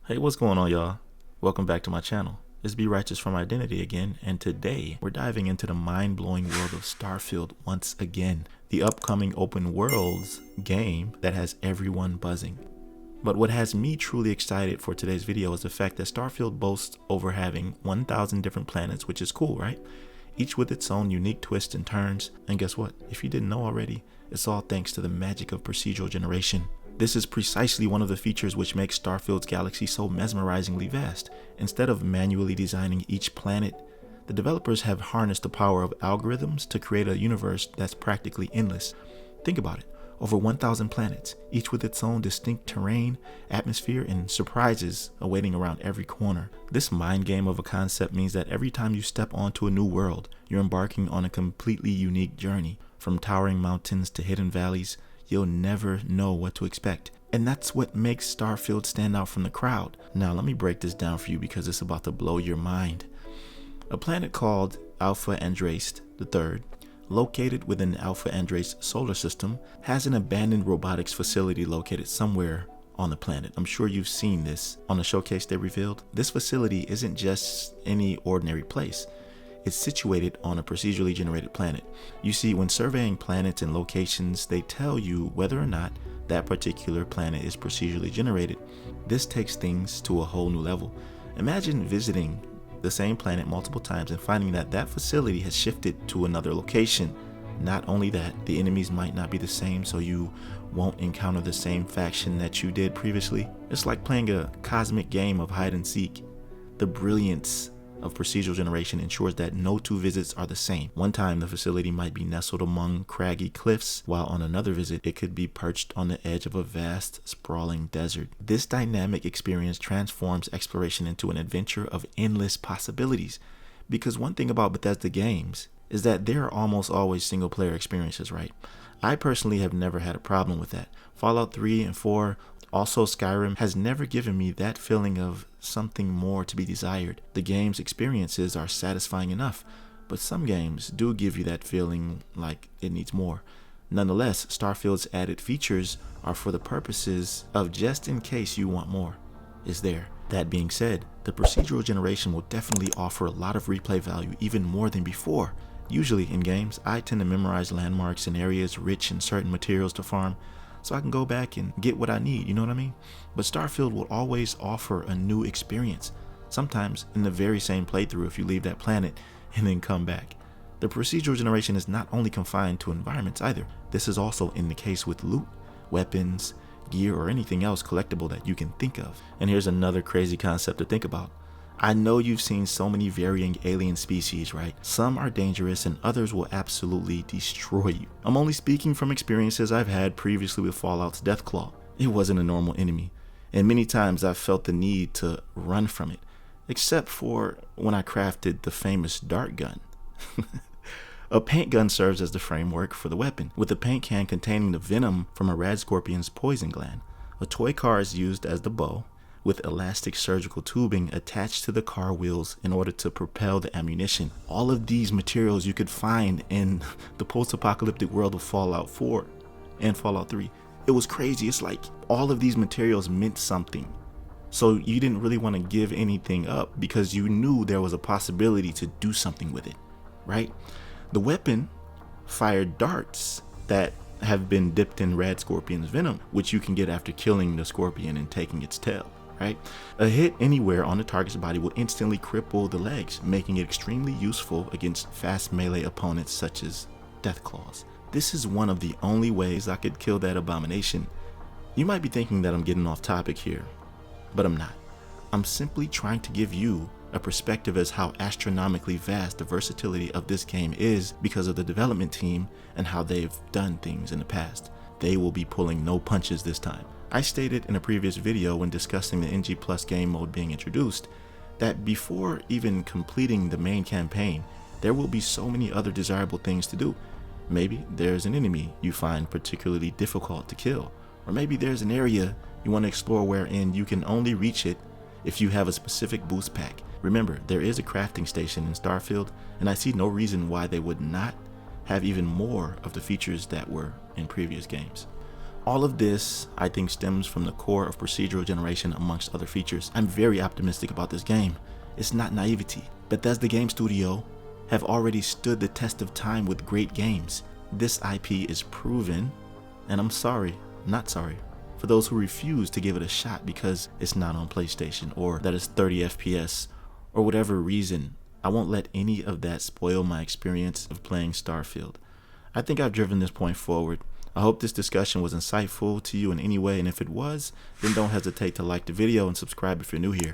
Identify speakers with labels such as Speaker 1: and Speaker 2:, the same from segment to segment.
Speaker 1: Hey, what's going on, y'all? Welcome back to my channel. It's 𝐕 from Identity again, and today we're diving into the mind-blowing world of Starfield once again, the upcoming open worlds game that has everyone buzzing. But what has me truly excited for today's video is the fact that Starfield boasts over having 1,000 different planets, which is cool, right? Each with its own unique twists and turns, and guess what? If you didn't know already, it's all thanks to the magic of procedural generation. This is precisely one of the features which makes Starfield's galaxy so mesmerizingly vast. Instead of manually designing each planet, the developers have harnessed the power of algorithms to create a universe that's practically endless. Think about it. Over 1,000 planets, each with its own distinct terrain, atmosphere, and surprises awaiting around every corner. This mind game of a concept means that every time you step onto a new world, you're embarking on a completely unique journey. From towering mountains to hidden valleys, you'll never know what to expect. And that's what makes Starfield stand out from the crowd. Now let me break this down for you because it's about to blow your mind. A planet called 𝐴𝐴𝐴𝐴𝐴𝐴𝐴𝐴 III, located within the 𝐴𝐴𝐴𝐴𝐴𝐴𝐴 solar system, has an abandoned robotics facility located somewhere on the planet. I'm sure you've seen this on the showcase they revealed. This facility isn't just any ordinary place. It's situated on a procedurally generated planet. You see, when surveying planets and locations, they tell you whether or not that particular planet is procedurally generated. This takes things to a whole new level. Imagine visiting the same planet multiple times and finding that that facility has shifted to another location. Not only that, the enemies might not be the same, so you won't encounter the same faction that you did previously. It's like playing a cosmic game of hide and seek. The brilliance of procedural generation ensures that no two visits are the same. One time the facility might be nestled among craggy cliffs, while on another visit it could be perched on the edge of a vast, sprawling desert. This dynamic experience transforms exploration into an adventure of endless possibilities. Because one thing about Bethesda games is that there are almost always single player experiences, right? I personally have never had a problem with that. Fallout 3 and 4, also Skyrim, has never given me that feeling of something more to be desired. The game's experiences are satisfying enough, but some games do give you that feeling like it needs more. Nonetheless, Starfield's added features are for the purposes of just in case you want more. Is there. That being said, the procedural generation will definitely offer a lot of replay value, even more than before. Usually in games, I tend to memorize landmarks and areas rich in certain materials to farm, so I can go back and get what I need, you know what I mean? But Starfield will always offer a new experience, sometimes in the very same playthrough if you leave that planet and then come back. The procedural generation is not only confined to environments either. This is also in the case with loot, weapons, gear, or anything else collectible that you can think of. And here's another crazy concept to think about. I know you've seen so many varying alien species, right? Some are dangerous and others will absolutely destroy you. I'm only speaking from experiences I've had previously with Fallout's 𝐷eathClaw. It wasn't a normal enemy, and many times I've felt the need to run from it, except for when I crafted the famous dart gun. A paint gun serves as the framework for the weapon, with the paint can containing the venom from a rad scorpion's poison gland. A toy car is used as the bow, with elastic surgical tubing attached to the car wheels in order to propel the ammunition. All of these materials you could find in the post-apocalyptic world of Fallout 4 and Fallout 3. It was crazy. It's like all of these materials meant something. So you didn't really want to give anything up because you knew there was a possibility to do something with it, right? The weapon fired darts that have been dipped in rad scorpion's venom, which you can get after killing the scorpion and taking its tail. Right? A hit anywhere on the target's body will instantly cripple the legs, making it extremely useful against fast melee opponents such as 𝐷eathClaws. This is one of the only ways I could kill that abomination. You might be thinking that I'm getting off topic here, but I'm not. I'm simply trying to give you a perspective as how astronomically vast the versatility of this game is because of the development team and how they've done things in the past. They will be pulling no punches this time. I stated in a previous video when discussing the NG+ game mode being introduced that before even completing the main campaign, there will be so many other desirable things to do. Maybe there's an enemy you find particularly difficult to kill, or maybe there's an area you want to explore wherein you can only reach it if you have a specific boost pack. Remember, there is a crafting station in Starfield, and I see no reason why they would not have even more of the features that were in previous games. All of this, I think, stems from the core of procedural generation amongst other features. I'm very optimistic about this game. It's not naivety. Bethesda Game Studio have already stood the test of time with great games. This IP is proven, and I'm sorry, not sorry, for those who refuse to give it a shot because it's not on PlayStation or that it's 30 FPS or whatever reason. I won't let any of that spoil my experience of playing Starfield. I think I've driven this point forward. I hope this discussion was insightful to you in any way, and if it was, then don't hesitate to like the video and subscribe if you're new here.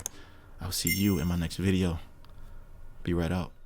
Speaker 1: I'll see you in my next video. Be right out.